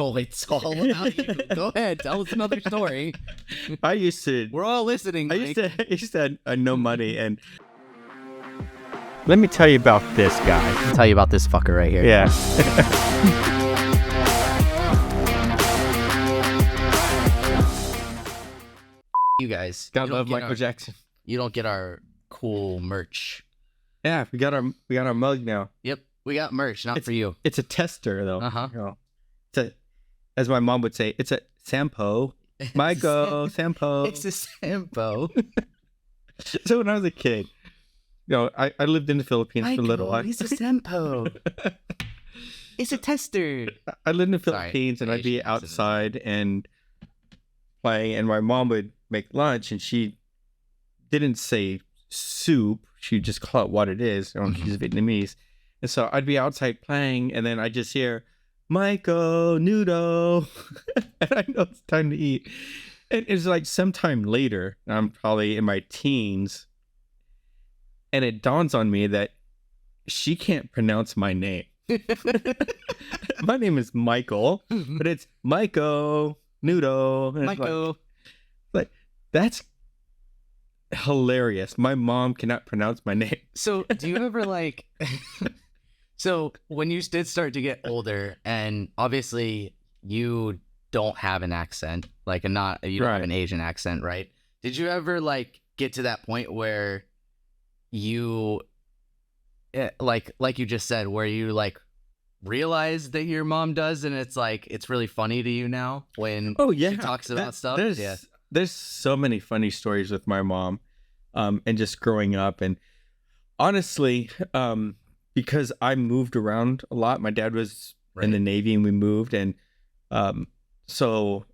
Oh, it's all about you. Go ahead, tell us another story. I used to. We're all listening. I used to have no money, and let me tell you about this guy. I'll tell you about this fucker right here. Yeah. You guys. Gotta love Michael Jackson. You don't get our cool merch. Yeah, we got our mug now. Yep, we got merch, not for you. It's a tester though. Uh-huh. You know, as my mom would say, it's a Sampo. Michael, Sampo. It's a Sampo. So when I was a kid, I lived in the Philippines for a little while. He's a Sampo. It's a tester. I lived in the Philippines, and I'd be outside and playing, and my mom would make lunch, and she didn't say soup. She just call it what it is. She's Vietnamese. And so I'd be outside playing, and then I just hear, Michael, noodle. And I know it's time to eat. And it's like sometime later, I'm probably in my teens, and it dawns on me that she can't pronounce my name. My name is Michael, but it's Michael, noodle. Michael. Like, that's hilarious. My mom cannot pronounce my name. So do you ever so when you did start to get older, and obviously you don't have an accent, you don't have an Asian accent, right? Did you ever get to that point where you like you just said, where you realize that your mom does, and it's really funny to you now when she talks about stuff? There's so many funny stories with my mom, and just growing up. And honestly, because I moved around a lot, my dad was in the Navy, and we moved. And so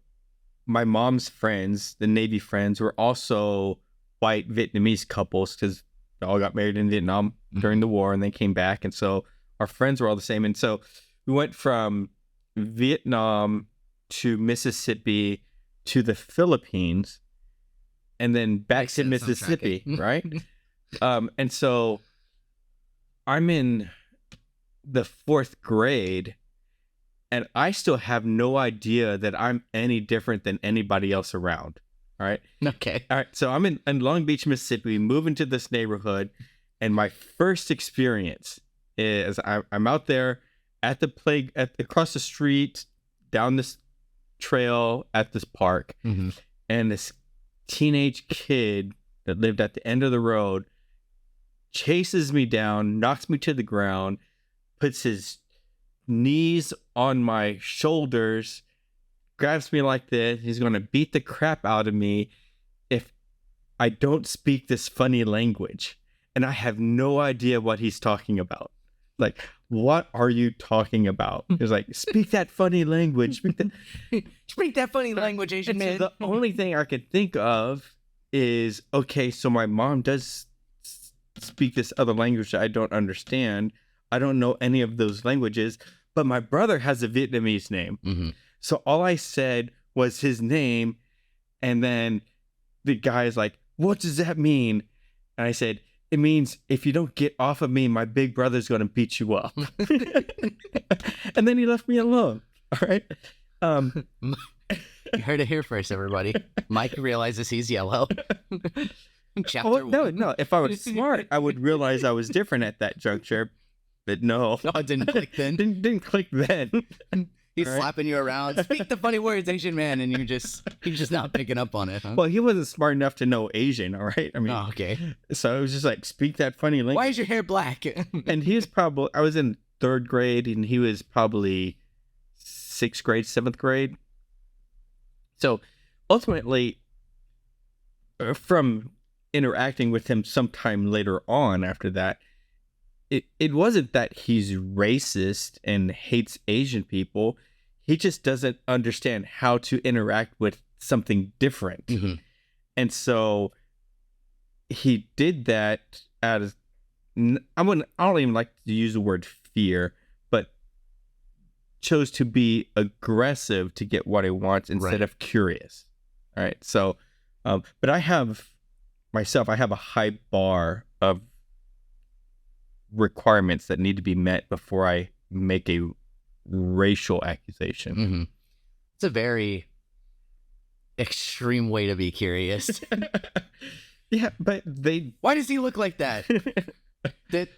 my mom's friends, the Navy friends, were also white Vietnamese couples, because they all got married in Vietnam during the war, and they came back. And so our friends were all the same. And so we went from Vietnam to Mississippi to the Philippines, and then back to Mississippi, right? And so I'm in the 4th grade, and I still have no idea that I'm any different than anybody else around. All right. Okay. All right. So I'm in Long Beach, Mississippi, moving to this neighborhood, and my first experience is I'm out there at the across the street, down this trail at this park, and this teenage kid that lived at the end of the road chases me down, knocks me to the ground, puts his knees on my shoulders, grabs me like this. He's going to beat the crap out of me if I don't speak this funny language. And I have no idea what he's talking about. Like, what are you talking about? He's like, speak that funny language. Speak that funny language, Asian man. So the only thing I could think of is, okay, so my mom does speak this other language that I don't understand. I don't know any of those languages, but my brother has a Vietnamese name. So all I said was his name, and then the guy's like, what does that mean? And I said, it means if you don't get off of me, my big brother's going to beat you up. And then he left me alone. All right. You heard it here first, everybody. Mike realizes he's yellow. Chapter 1. No. If I was smart, I would realize I was different at that juncture. But no. No, it didn't click then. Didn't click then. He's slapping you around. Speak the funny words, Asian man, and he's just not picking up on it. Huh? Well, he wasn't smart enough to know Asian, all right? I mean, okay. So it was just like, speak that funny language. Why is your hair black? And he was probably, I was in 3rd grade, and he was probably 6th grade, 7th grade. So ultimately, from interacting with him sometime later on after that, it wasn't that he's racist and hates Asian people. He just doesn't understand how to interact with something different. And so he did that I don't even like to use the word fear, but chose to be aggressive to get what he wants instead of curious. All right. So, but I have a high bar of requirements that need to be met before I make a racial accusation. It's a very extreme way to be curious. Yeah, but Why does he look like that?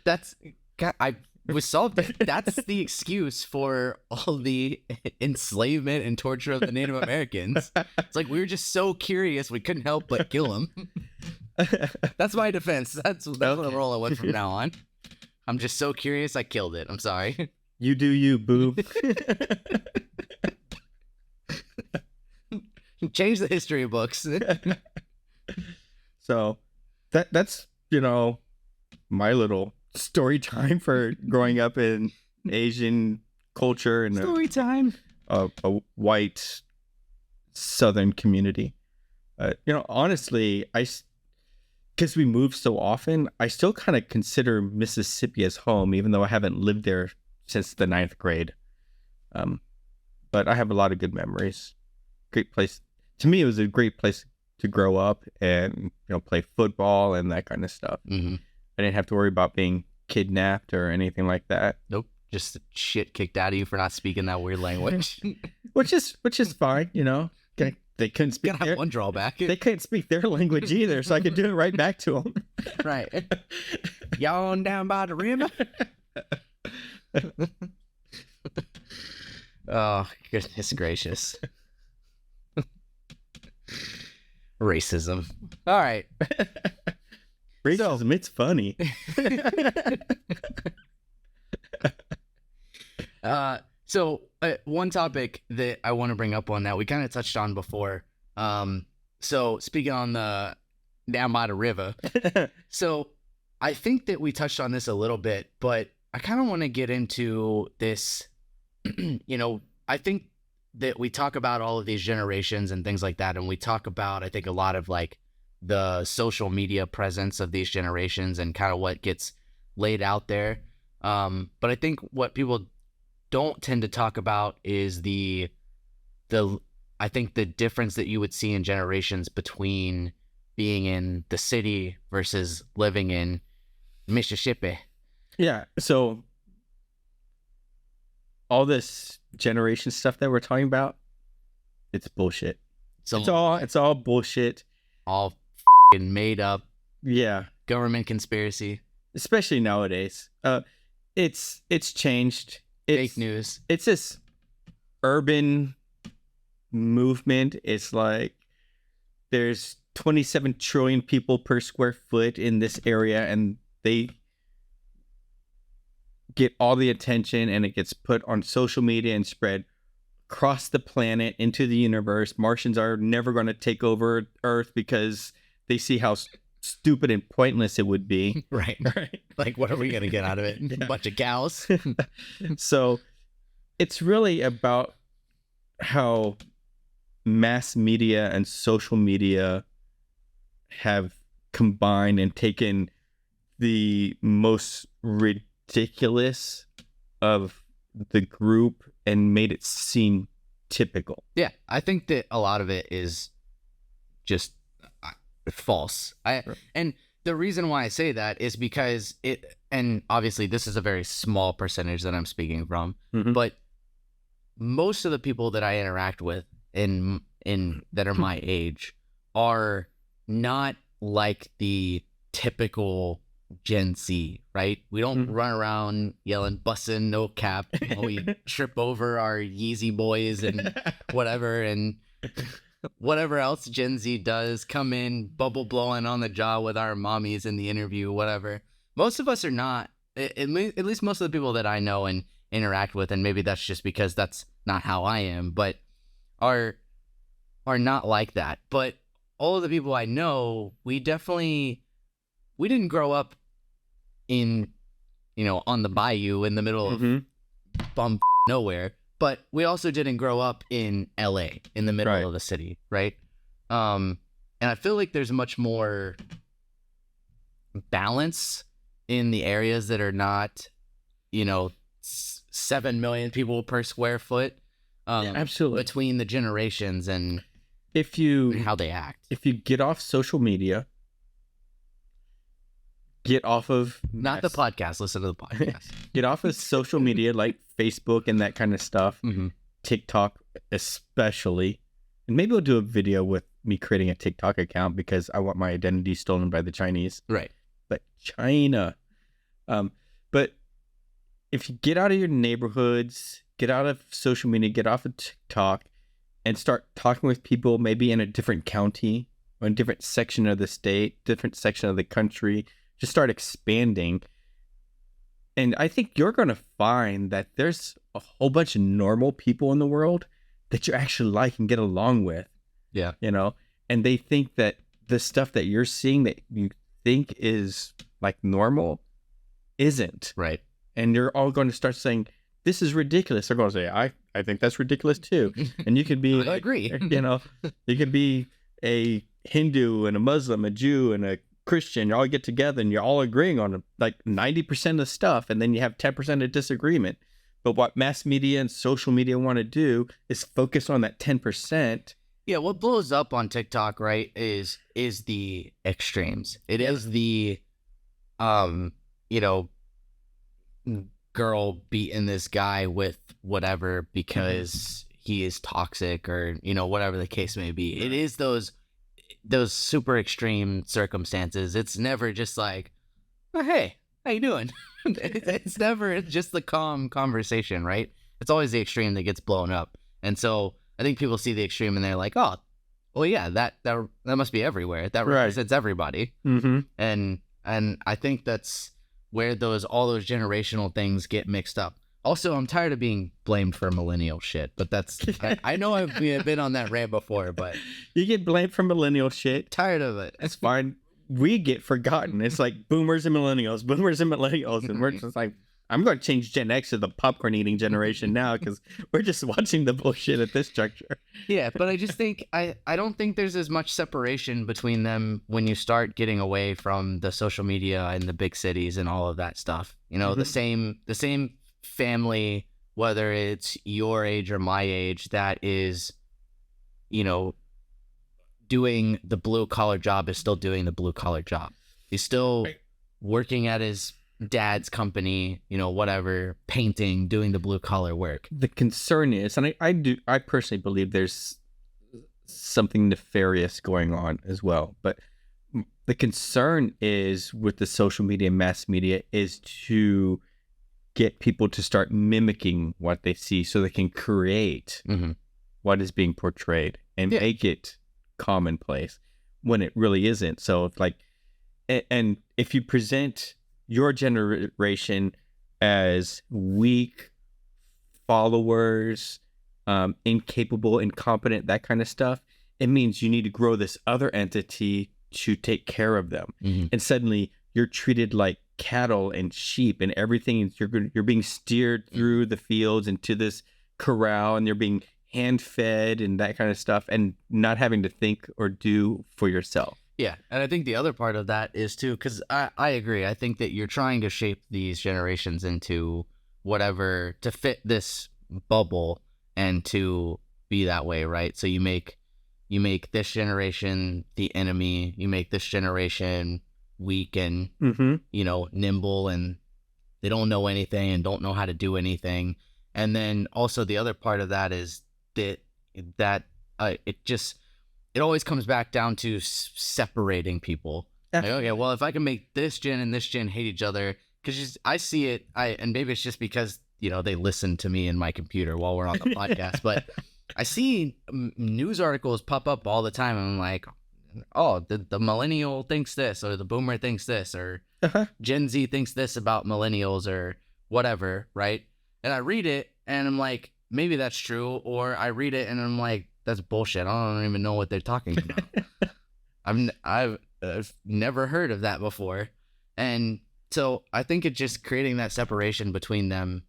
That's God, I was solved. That's the excuse for all the enslavement and torture of the Native Americans. It's like we were just so curious we couldn't help but kill him. That's my defense. That's what I'm rolling with from now on. I'm just so curious I killed it. I'm sorry. You do you, boo. Change the history books. So that's my little story time for growing up in Asian culture and Story time. A white Southern community. Honestly, because we move so often, I still kind of consider Mississippi as home, even though I haven't lived there since the 9th grade. But I have a lot of good memories. Great place. To me, it was a great place to grow up and play football and that kind of stuff. Mm-hmm. I didn't have to worry about being kidnapped or anything like that. Nope, just the shit kicked out of you for not speaking that weird language. which is fine, They couldn't speak. Gotta have one drawback. They couldn't speak their language either, so I could do it right back to them. Right. Y'all on down by the river. Oh, goodness gracious. Racism. All right. Racism, it's funny. So one topic that I want to bring up on that we kind of touched on before. So speaking on the down by the river. So I think that we touched on this a little bit, but I kind of want to get into this. I think that we talk about all of these generations and things like that, and we talk about, I think, a lot of like the social media presence of these generations and kind of what gets laid out there. But I think what people don't tend to talk about is the difference that you would see in generations between being in the city versus living in Mississippi. Yeah. So all this generation stuff that we're talking about, it's bullshit. So it's all bullshit. All f***ing made up. Yeah. Government conspiracy. Especially nowadays. It's changed. Fake news. It's this urban movement. It's like there's 27 trillion people per square foot in this area, and they get all the attention, and it gets put on social media and spread across the planet into the universe. Martians are never going to take over Earth because they see how stupid and pointless it would be. Right. Like, what are we going to get out of it? Yeah. A bunch of cows. So it's really about how mass media and social media have combined and taken the most ridiculous of the group and made it seem typical. Yeah, I think that a lot of it is just false. And the reason why I say that is because and obviously this is a very small percentage that I'm speaking from, but most of the people that I interact with in that are my age are not like the typical Gen Z, right? We don't run around yelling bussin', no cap. We trip over our Yeezy boys and whatever, and whatever else Gen Z does, come in bubble blowing on the jaw with our mommies in the interview, whatever. Most of us are not, at least most of the people that I know and interact with, and maybe that's just because that's not how I am, but are not like that. But all of the people I know, we didn't grow up in, on the bayou in the middle of bum nowhere, but we also didn't grow up in LA in the middle of the city, right? And I feel like there's much more balance in the areas that are not, 7 million people per square foot. Absolutely. Between the generations and how they act. If you get off social media, get off of not the podcast, listen to the podcast. Get off of social media like Facebook and that kind of stuff, TikTok especially, and maybe I'll do a video with me creating a TikTok account because I want my identity stolen by the Chinese. Right. But China, but if you get out of your neighborhoods, get out of social media, get off of TikTok, and start talking with people maybe in a different county or a different section of the state, different section of the country, just start expanding. And I think you're going to find that there's a whole bunch of normal people in the world that you actually like and get along with. Yeah. You know, and they think that the stuff that you're seeing that you think is like normal isn't. Right. And you're all going to start saying, this is ridiculous. They're going to say, I think that's ridiculous too. And you could be, I agree. You know, you could be a Hindu and a Muslim, a Jew and a Christian. You all get together and you're all agreeing on like 90% of stuff. And then you have 10% of disagreement. But what mass media and social media want to do is focus on that 10%. Yeah, what blows up on TikTok, right, is the extremes. It is the, you know, girl beating this guy with whatever because he is toxic or, you know, whatever the case may be. It is those super extreme circumstances. It's never just like, oh, hey, how you doing? It's never just the calm conversation, right? It's always the extreme that gets blown up. And so I think people see the extreme and they're like, oh, well, yeah, that must be everywhere. That represents everybody. Mm-hmm. And I think that's where all those generational things get mixed up. Also, I'm tired of being blamed for millennial shit, but that's, I know I've been on that rant before, but you get blamed for millennial shit. Tired of it. That's fine. We get forgotten. It's like boomers and millennials, and we're just like, I'm going to change Gen X to the popcorn eating generation now because we're just watching the bullshit at this juncture. Yeah, but I just think I don't think there's as much separation between them when you start getting away from the social media and the big cities and all of that stuff. You know, the same family, whether it's your age or my age, that is, you know, doing the blue collar job is still doing the blue collar job. He's still working at his dad's company, you know, whatever, painting, doing the blue collar work. The concern is, and I personally believe there's something nefarious going on as well, but the concern is with the social media, mass media, is to get people to start mimicking what they see so they can create what is being portrayed and make it commonplace when it really isn't. So if like, and if you present your generation as weak followers, incapable, incompetent, that kind of stuff, it means you need to grow this other entity to take care of them. And suddenly you're treated like cattle and sheep and everything. You're being steered through the fields into this corral and you're being hand fed and that kind of stuff and not having to think or do for yourself. Yeah, and I think the other part of that is too, because I agree. I think that you're trying to shape these generations into whatever, to fit this bubble and to be that way, right? So you make this generation the enemy. You make this generation weak and, you know, nimble, and they don't know anything and don't know how to do anything. And then also the other part of that is that it always comes back down to separating people. Like, okay, well, if I can make this gen and this gen hate each other, because I see it, and maybe it's just because, you know, they listen to me in my computer while we're on the podcast, but I see news articles pop up all the time, and I'm like, oh, the millennial thinks this, or the boomer thinks this, or Gen Z thinks this about millennials, or whatever, right? And I read it, and I'm like, maybe that's true, or I read it, and I'm like, that's bullshit. I don't even know what they're talking about. I've never heard of that before. And so I think it's just creating that separation between them.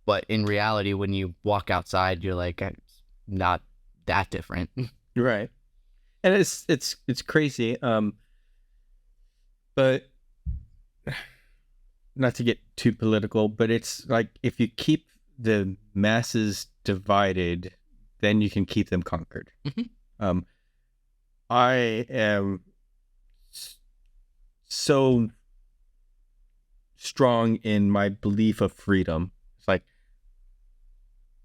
But in reality, when you walk outside, you're like, it's not that different. Right. And it's crazy. But not to get too political, but it's like, if you keep the masses divided, then you can keep them conquered. I am so strong in my belief of freedom. It's like,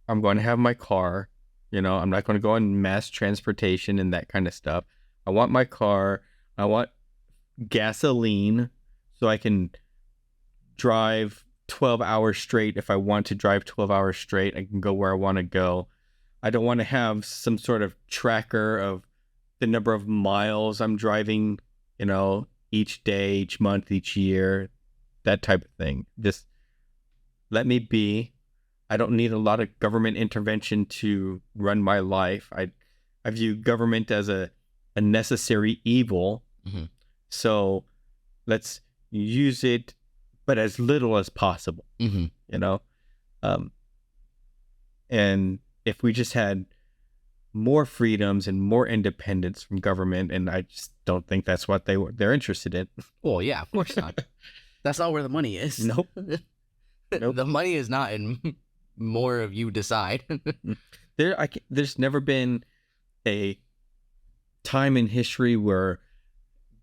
I'm going to have my car. I'm not going to go on mass transportation and that kind of stuff. I want my car. I want gasoline so I can drive 12 hours straight. If I want to drive 12 hours straight, I can go where I want to go. I don't want to have some sort of tracker of the number of miles I'm driving, each day, each month, each year, that type of thing. Just let me be. I don't need a lot of government intervention to run my life. I view government as a necessary evil. Mm-hmm. So let's use it, but as little as possible, mm-hmm. And if we just had more freedoms and more independence from government, and I just don't think that's what they're interested in. Well, yeah, of course not. That's not where the money is. Nope. The money is not in more of you decide. There's never been a time in history where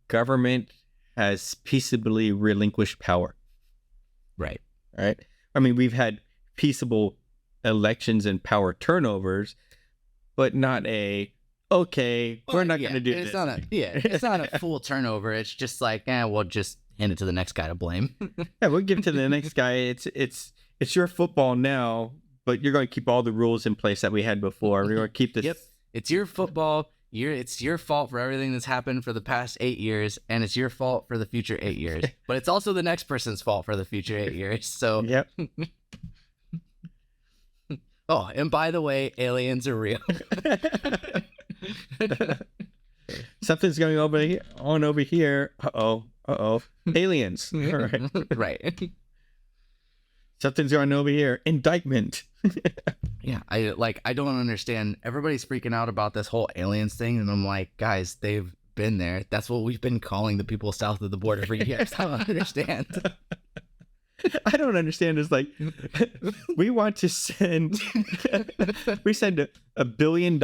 government has peaceably relinquished power. Right. I mean, we've had peaceable elections and power turnovers, but not we're not going to do this. It's not a full turnover. It's just like, we'll just hand it to the next guy to blame. Yeah, we'll give it to the next guy. It's your football now, but you're going to keep all the rules in place that we had before. We're going to keep this. Yep. It's your football. It's your fault for everything that's happened for the past 8 years, and it's your fault for the future 8 years. But it's also the next person's fault for the future 8 years. So. Yep. Oh, and by the way, aliens are real. Something's going on over here. Uh-oh. Aliens. All right. Right. Something's going on over here. Indictment. Yeah, I don't understand. Everybody's freaking out about this whole aliens thing, and I'm like, guys, they've been there. That's what we've been calling the people south of the border for years. I don't understand. I don't understand. It's like we want to send $1 billion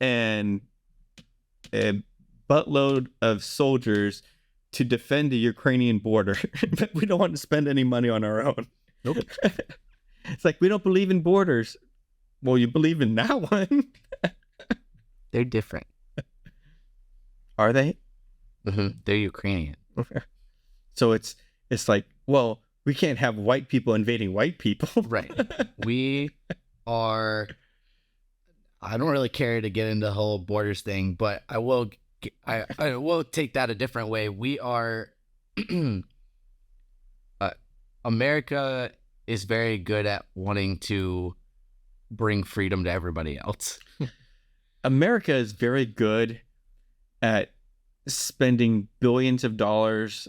and a buttload of soldiers to defend the Ukrainian border, but we don't want to spend any money on our own. Nope. It's like we don't believe in borders. Well, you believe in that one. They're different. Are they? Mm-hmm. They're Ukrainian. So it's like, well, we can't have white people invading white people. Right. We are. I don't really care to get into the whole borders thing, but I will take that a different way. We are. America is very good at wanting to bring freedom to everybody else. America is very good at spending billions of dollars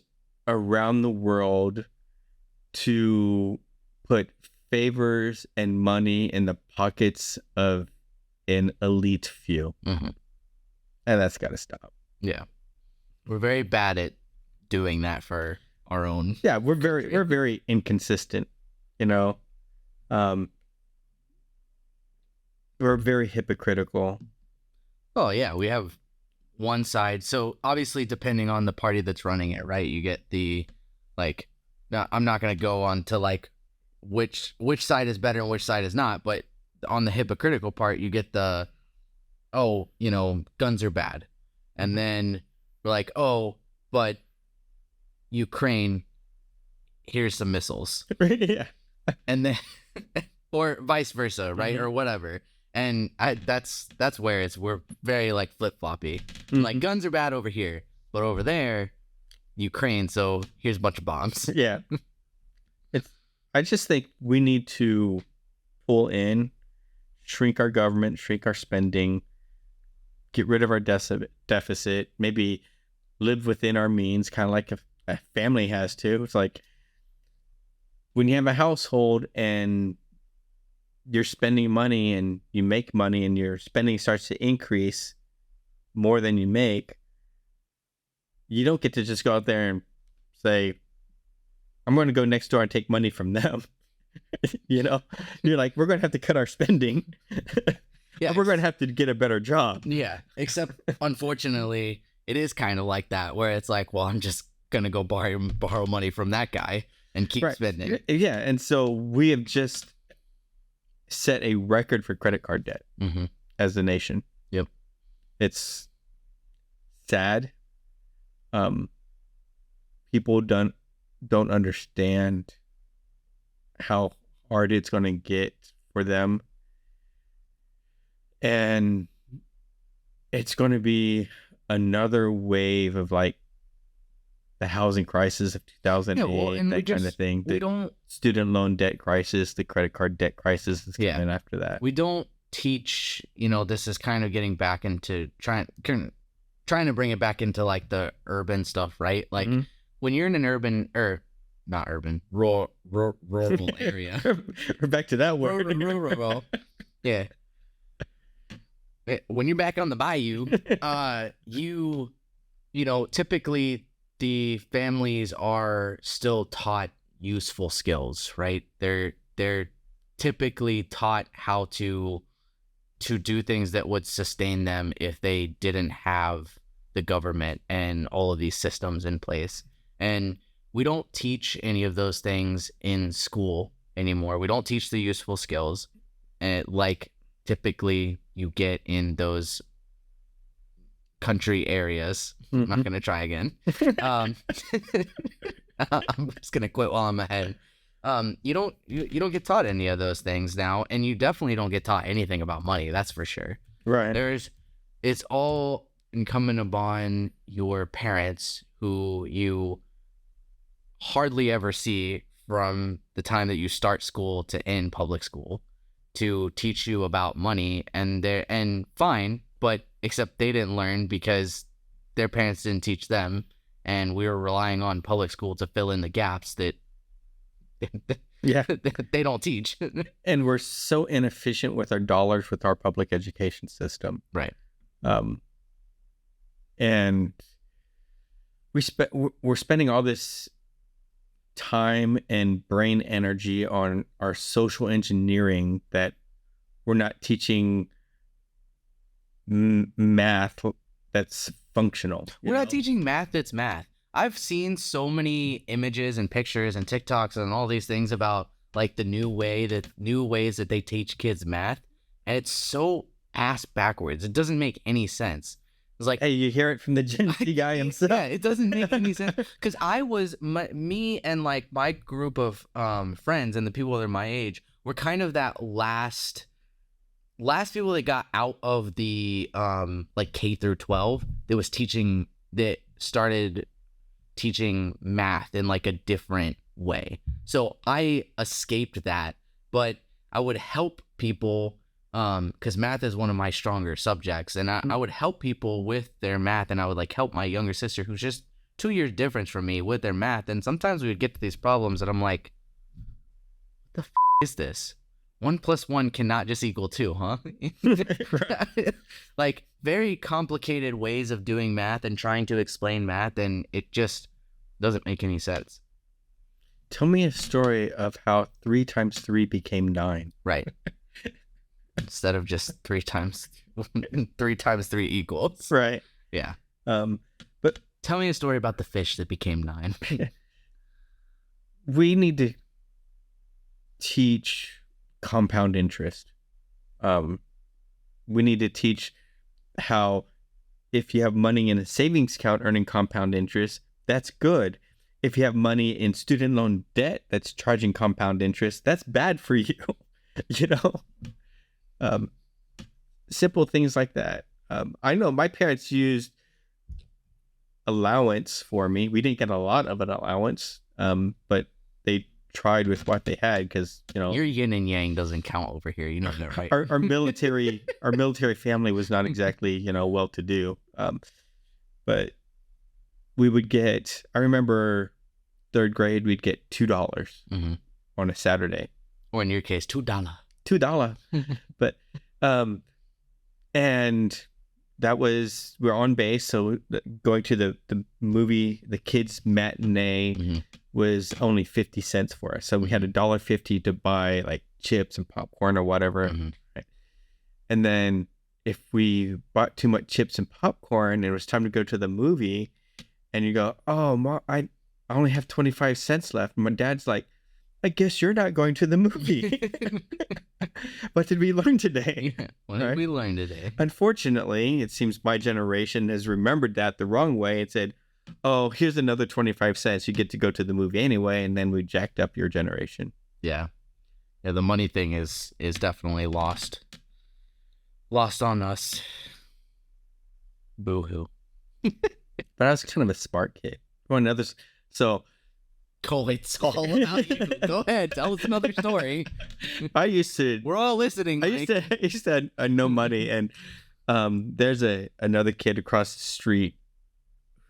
around the world to put favors and money in the pockets of an elite few. Mm-hmm. And that's got to stop. Yeah. We're very bad at doing that for our own. Yeah, we're very inconsistent, We're very hypocritical. Oh, yeah, we have one side. So obviously, depending on the party that's running it, right? You get the, like, now, I'm not going to go on to like which side is better and which side is not, but on the hypocritical part, you get the, guns are bad. And then we're like, but Ukraine, here's some missiles. Yeah. And then, or vice versa, right? Mm-hmm. Or whatever. And that's where we're very like flip-floppy. Mm-hmm. Like, guns are bad over here, but over there, Ukraine, so here's a bunch of bombs. Yeah. I just think we need to pull in, shrink our government, shrink our spending, get rid of our deficit, maybe live within our means, kind of like a family has to. It's like when you have a household and you're spending money and you make money and your spending starts to increase more than you make, you don't get to just go out there and say, I'm going to go next door and take money from them. You're like, we're going to have to cut our spending. Yeah, we're going to have to get a better job. Yeah, except unfortunately, it is kind of like that, where it's like, well, I'm just going to go borrow money from that guy and keep spending. Yeah, and so we have just set a record for credit card debt as a nation. Yep. It's sad. People don't understand how hard it's going to get for them. And it's going to be another wave of like the housing crisis of 2008, that kind of thing. The student loan debt crisis, the credit card debt crisis is coming after that. We don't teach, this is kind of getting back into trying to bring it back into like the urban stuff, right? Like when you're in an rural area. We're back to that word. Rural. Yeah. When you're back on the bayou, typically the families are still taught useful skills, right? They're typically taught how to do things that would sustain them if they didn't have the government and all of these systems in place. And we don't teach any of those things in school anymore. We don't teach the useful skills like typically you get in those country areas. I'm not going to try again. I'm just going to quit while I'm ahead. You don't get taught any of those things now, and you definitely don't get taught anything about money. That's for sure. Right. It's all incumbent upon your parents, who you hardly ever see from the time that you start school to end public school, to teach you about money. And fine, but except they didn't learn because their parents didn't teach them, and we were relying on public school to fill in the gaps that they don't teach. And we're so inefficient with our dollars with our public education system. Right. And we're spending all this time and brain energy on our social engineering that we're not teaching math that's functional. We're not teaching math that's math. I've seen so many images and pictures and TikToks and all these things about like the new ways that they teach kids math, and it's so ass backwards. It doesn't make any sense. It's like, hey, you hear it from the Gen Z guy himself. Yeah, it doesn't make any sense. Because me and like my group of friends and the people that are my age were kind of that last people that got out of the like K through 12 that started teaching math in like a different way. So I escaped that, but I would help people because math is one of my stronger subjects, and I would help people with their math, and I would like help my younger sister, who's just 2 years difference from me, with their math. And sometimes we would get to these problems and I'm like, what the is this? 1 + 1 cannot just equal 2, huh? Like very complicated ways of doing math and trying to explain math, and it just doesn't make any sense. Tell me a story of how 3 times 3 became 9. Right. Instead of just 3 times 3 equals. Right. Yeah. But tell me a story about the fish that became 9. We need to teach compound interest. We need to teach how if you have money in a savings account earning compound interest, that's good. If you have money in student loan debt that's charging compound interest, that's bad for you. Simple things like that. I know my parents used allowance for me. We didn't get a lot of an allowance, but they tried with what they had, because your yin and yang doesn't count over here. You know that, right? Our military family was not exactly well to do, but we would get. I remember 3rd grade, we'd get $2 on a Saturday, or in your case, $2. But and that was, we're on base, so going to the movie, the kids matinee was only 50 cents for us, so we had $1.50 to buy like chips and popcorn or whatever. Right? And then if we bought too much chips and popcorn and it was time to go to the movie, and you go, oh Mom, I only have 25 cents left, my dad's like, I guess you're not going to the movie. What did we learn today? Yeah, what did we learn today? Unfortunately, it seems my generation has remembered that the wrong way and said, oh, here's another 25 cents. You get to go to the movie anyway. And then we jacked up your generation. Yeah. Yeah, the money thing is definitely lost on us. Boo-hoo. But I was kind of a smart kid. So It's all about you. Go ahead, tell us another story. I used to. We're all listening. I used to have no money, and there's another kid across the street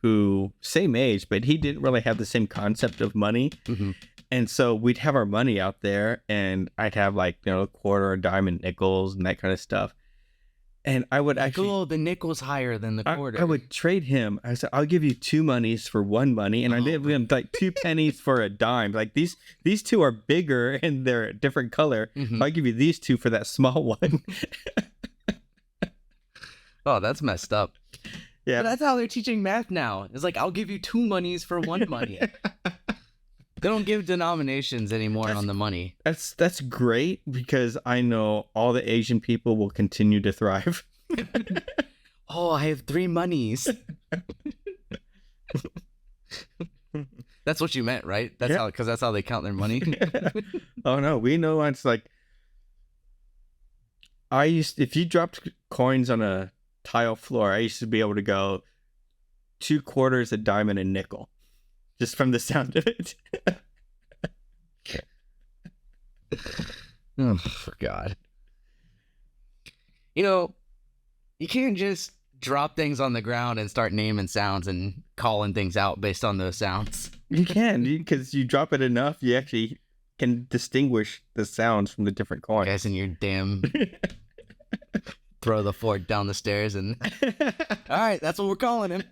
who same age, but he didn't really have the same concept of money. Mm-hmm. And so we'd have our money out there, and I'd have like a quarter, a dime, and nickels and that kind of stuff. And I would actually the nickel's higher than the quarter. I would trade him. I said, I'll give you 2 monies for 1 money, and I gave him like 2 pennies for a dime. Like these 2 are bigger and they're a different color. Mm-hmm. I'll give you these 2 for that small one. Oh, that's messed up. Yeah, but that's how they're teaching math now. It's like, I'll give you 2 monies for 1 money. They don't give denominations anymore on the money. That's great, because I know all the Asian people will continue to thrive. Oh, I have 3 monies. That's what you meant, right? Because that's how they count their money. Oh no, we know it's like if you dropped coins on a tile floor, I used to be able to go 2 quarters, a dime, and a nickel. Just from the sound of it. Oh, for God. You can't just drop things on the ground and start naming sounds and calling things out based on those sounds. You can, because you drop it enough, you actually can distinguish the sounds from the different coins. Guys, in your damn... throw the fork down the stairs and... All right, that's what we're calling him.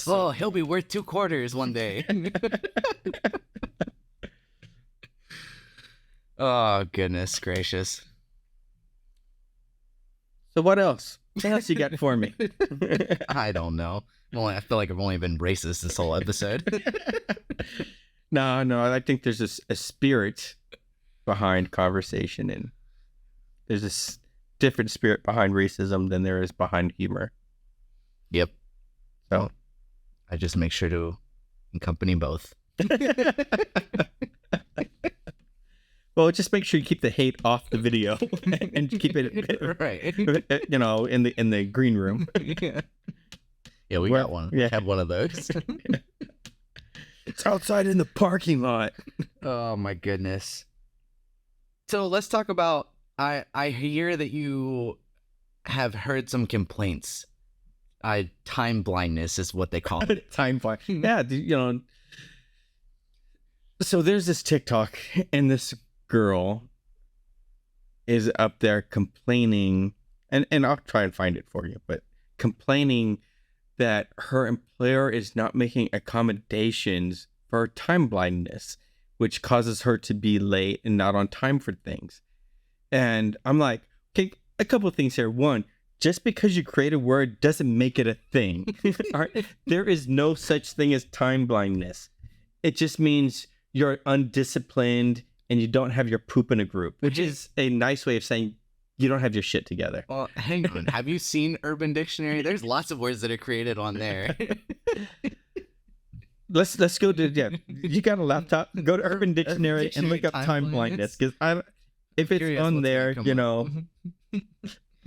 Oh, he'll be worth 2 quarters one day. Oh, goodness gracious. So what else? What else you got for me? I don't know. I feel like I've only been racist this whole episode. No, I think there's a spirit behind conversation, and there's this different spirit behind racism than there is behind humor. Yep. So I just make sure to accompany both. Well, just make sure you keep the hate off the video and keep it right. In the green room. Yeah, we got one. Yeah. Have one of those. It's outside in the parking lot. Oh my goodness. So let's talk about. I hear that you have heard some complaints. Time blindness is what they call it. Time blind. Yeah, So there's this TikTok, and this girl is up there complaining, and I'll try and find it for you, but complaining that her employer is not making accommodations for her time blindness, which causes her to be late and not on time for things. And I'm like, okay, a couple of things here. One, just because you create a word doesn't make it a thing. All right? There is no such thing as time blindness. It just means you're undisciplined and you don't have your poop in a group, which is a nice way of saying you don't have your shit together. Well, hang on. Have you seen Urban Dictionary? There's lots of words that are created on there. Let's go to you got a laptop? Go to Urban Dictionary and look up time blindness, because if it's on there,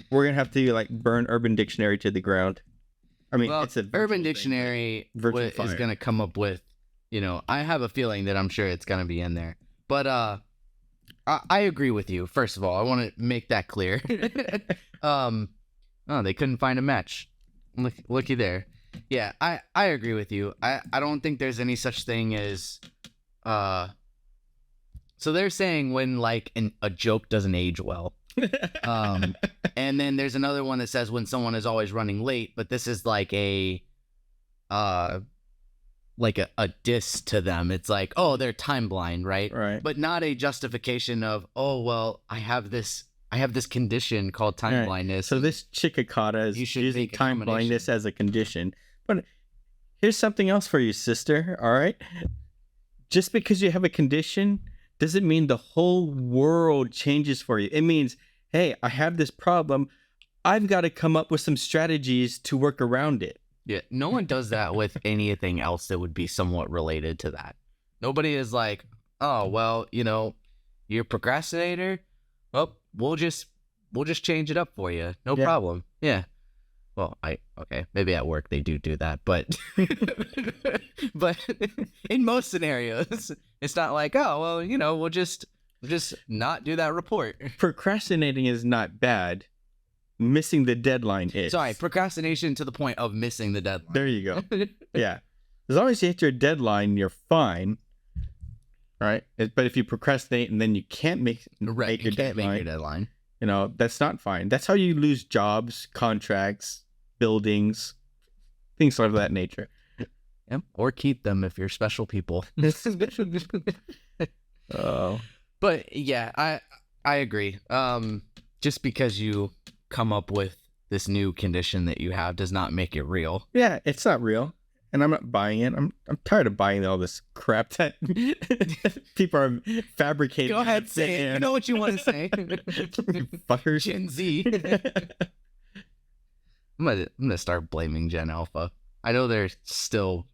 we're gonna have to burn Urban Dictionary to the ground. I mean, it's a Urban Dictionary is gonna come up with, I have a feeling that I'm sure it's gonna be in there, but I agree with you. First of all, I want to make that clear. They couldn't find a match. Looky there. Yeah, I agree with you. I don't think there's any such thing as so they're saying when a joke doesn't age well. And then there's another one that says when someone is always running late, but this is like a diss to them. It's like, oh, they're time blind, right? Right. But not a justification of, oh, well, I have this I have this condition called time Right. blindness. So this Chikakata is You should using make time blindness as a condition. But here's something else for you, sister. All right. Just because you have a condition doesn't mean the whole world changes for you. It means, hey, I have this problem. I've got to come up with some strategies to work around it. Yeah, no one does that with anything else that would be somewhat related to that. Nobody is like, oh, well, you know, you're a procrastinator. Well, we'll just change it up for you. No problem. Yeah. Well, okay, maybe at work they do that, but but in most scenarios, it's not like, oh, well, you know, we'll just not do that report. Procrastinating is not bad. Missing the deadline is. Sorry, procrastination to the point of missing the deadline. There you go. Yeah. As long as you hit your deadline, you're fine. Right? But if you procrastinate and then you can't make your deadline, you know, that's not fine. That's how you lose jobs, contracts, buildings, things of that nature. Yeah, or keep them if you're special people. Oh. But yeah, I agree. Just because you come up with this new condition that you have does not make it real. Yeah, it's not real. And I'm not buying it. I'm tired of buying all this crap that people are fabricating. Go ahead, say it. You know what you want to say. Fuckers. Gen Z. I'm gonna start blaming Gen Alpha. I know they're still,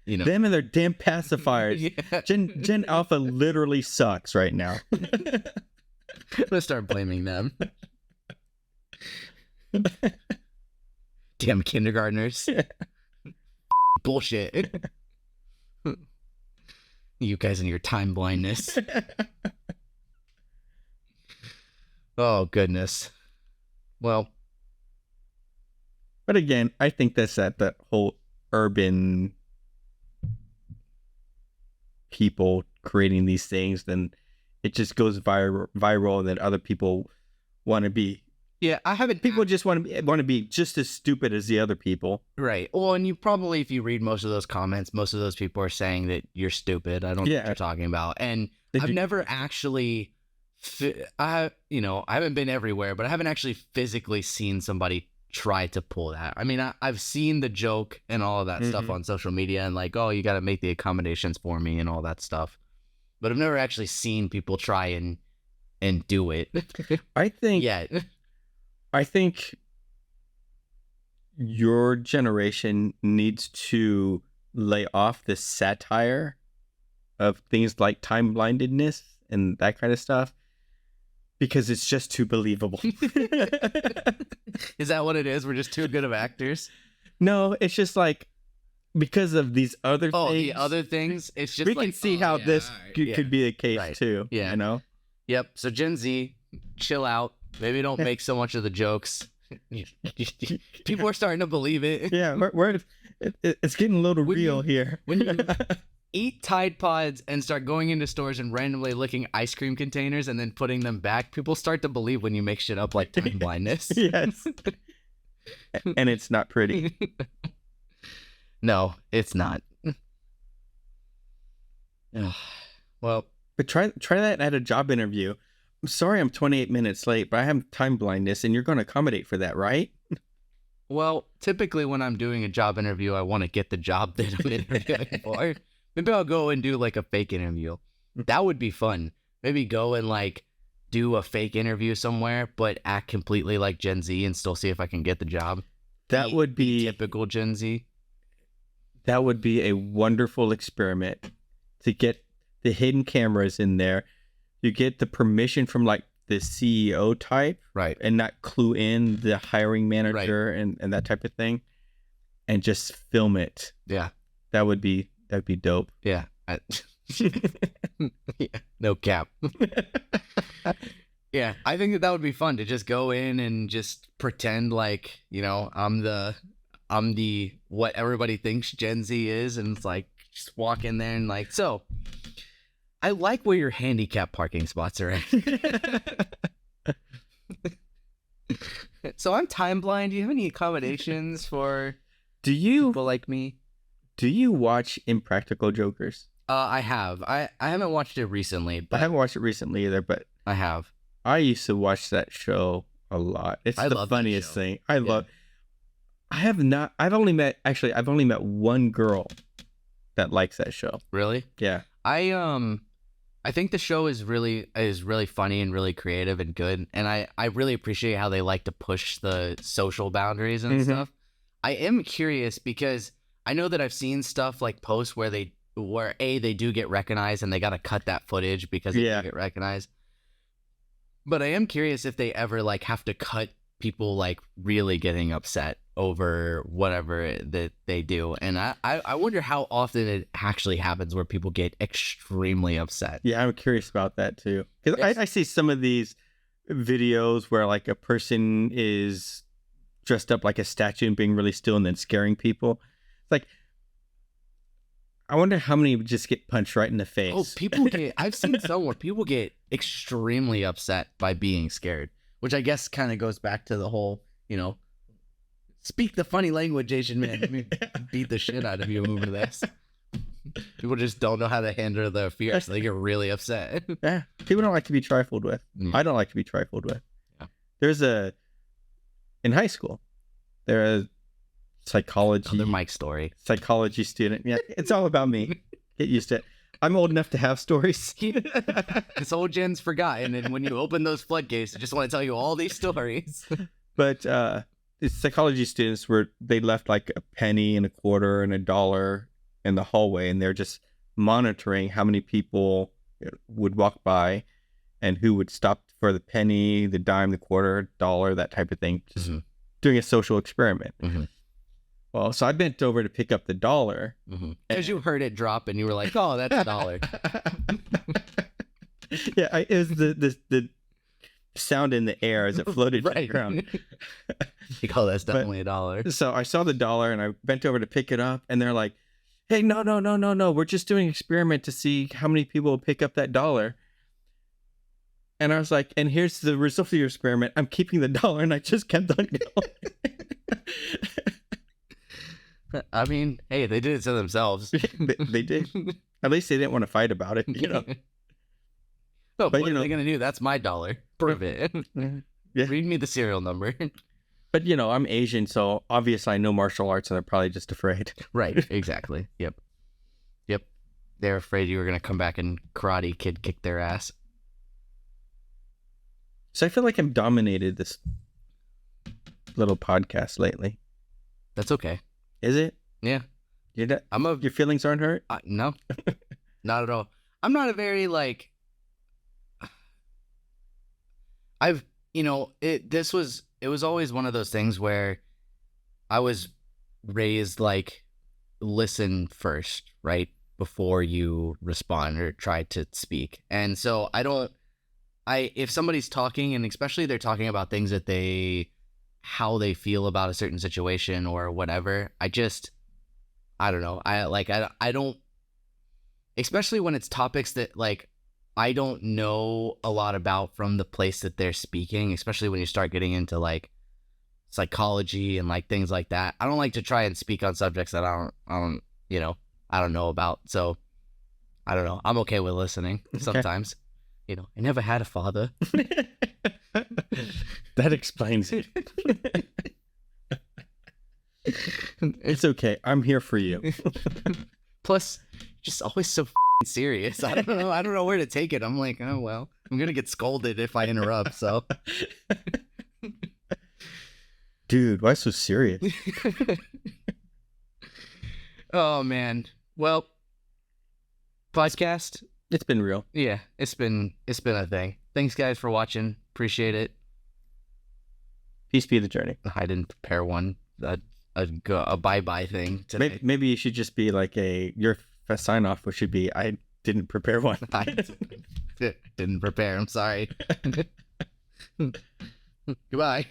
you know, them and their damn pacifiers. Yeah. Gen Alpha literally sucks right now. I'm gonna start blaming them. Damn kindergartners. Yeah. Bullshit. You guys and your time blindness. Oh, goodness. Well. But again, I think that's that whole urban people creating these things, then it just goes viral and then other people want to be. Yeah, people just want to be just as stupid as the other people. Right. Well, and you probably, if you read most of those comments, most of those people are saying that you're stupid. I don't know what you're talking about. And I've never actually, I haven't been everywhere, but I haven't actually physically seen somebody try to pull that. I mean, I've seen the joke and all of that stuff on social media and like, oh, you got to make the accommodations for me and all that stuff. But I've never actually seen people try and do it. I think your generation needs to lay off this satire of things like time blindedness and that kind of stuff because it's just too believable. Is that what it is? We're just too good of actors? No, it's just like because of these other things. Oh, the other things? It's just we can see how this could be the case too. Yeah. You know? Yep. So Gen Z, chill out. Maybe don't make so much of the jokes. People are starting to believe it. Yeah, it's getting a little real here. When you eat Tide Pods and start going into stores and randomly licking ice cream containers and then putting them back, people start to believe when you make shit up like time blindness. Yes. And it's not pretty. No, it's not. Well, but try that at a job interview. I'm sorry I'm 28 minutes late, but I have time blindness and you're going to accommodate for that, right? Well, typically when I'm doing a job interview, I want to get the job that I'm interviewing for. Maybe I'll go and do like a fake interview. That would be fun. Maybe go and like do a fake interview somewhere, but act completely like Gen Z and still see if I can get the job. That would be typical Gen Z. That would be a wonderful experiment to get the hidden cameras in there. You get the permission from like the CEO type, right, and not clue in the hiring manager and that type of thing, and just film it. Yeah, that'd be dope. Yeah, yeah, no cap. Yeah, I think that would be fun to just go in and just pretend like, you know, I'm the what everybody thinks Gen Z is, and it's like just walk in there and like, so I like where your handicap parking spots are at. So I'm time blind. Do you have any accommodations for people like me? Do you watch Impractical Jokers? I have. I haven't watched it recently. But I haven't watched it recently either, but I have. I used to watch that show a lot. It's the funniest thing. I've only met one girl that likes that show. Really? Yeah. I think the show is really funny and really creative and good, and I really appreciate how they like to push the social boundaries and stuff. I am curious because I know that I've seen stuff like posts where they do get recognized and they got to cut that footage because they do get recognized. But I am curious if they ever like have to cut people like really getting upset over whatever that they do. And I wonder how often it actually happens where people get extremely upset. Yeah, I'm curious about that too. Because I see some of these videos where like a person is dressed up like a statue and being really still and then scaring people. It's like, I wonder how many would just get punched right in the face. Oh, I've seen some where people get extremely upset by being scared, which I guess kind of goes back to the whole, speak the funny language, Asian man. Let me beat the shit out of you over this. People just don't know how to handle the fear, so they get really upset. Yeah, people don't like to be trifled with. I don't like to be trifled with. Yeah. In high school, there's a psychology. Another Mike story. Psychology student. Yeah, it's all about me. Get used to it. I'm old enough to have stories. This old Jen's forgotten, and when you open those floodgates, I just want to tell you all these stories. But the psychology students they left like a penny and a quarter and $1 in the hallway, and they're just monitoring how many people would walk by and who would stop for the penny, the dime, the quarter, $1, that type of thing. Just doing a social experiment. Well, so I bent over to pick up the $1. Because you heard it drop and you were like, oh, that's $1. Yeah, it was the sound in the air as it floated to the ground. Like, oh, that's definitely $1. So I saw the $1 and I bent over to pick it up, and they're like, hey, no. We're just doing an experiment to see how many people will pick up that $1. And I was like, and here's the result of your experiment. I'm keeping the $1, and I just kept on going. I mean, hey, they did it to themselves. They did. At least they didn't want to fight about it, Oh, but what are they going to do? That's my $1. Prove it. Yeah. Read me the serial number. But, I'm Asian, so obviously I know martial arts, and they're probably just afraid. Right, exactly. Yep. They're afraid you were going to come back and Karate Kid kick their ass. So I feel like I've dominated this little podcast lately. That's okay. Is it? Yeah. Your feelings aren't hurt? No, not at all. I'm not a very it was always one of those things where I was raised listen first, right? Before you respond or try to speak. And so if somebody's talking, and especially they're talking about things that how they feel about a certain situation or whatever, I don't know. I don't, especially when it's topics that I don't know a lot about from the place that they're speaking, especially when you start getting into psychology and things like that. I don't like to try and speak on subjects that I don't know about. So I don't know. I'm okay with listening sometimes. I never had a father. That explains it. It's okay. I'm here for you. Plus, just always so serious. I don't know. I don't know where to take it. I'm like, oh, well, I'm going to get scolded if I interrupt. So, dude, why so serious? Oh, man. Well, podcast. It's been real. Yeah, it's been a thing. Thanks, guys, for watching. Appreciate it. Peace be the journey. I didn't prepare a bye-bye thing today. Maybe you should just be your sign-off, which should be, I didn't prepare one. I didn't prepare. I'm sorry. Goodbye.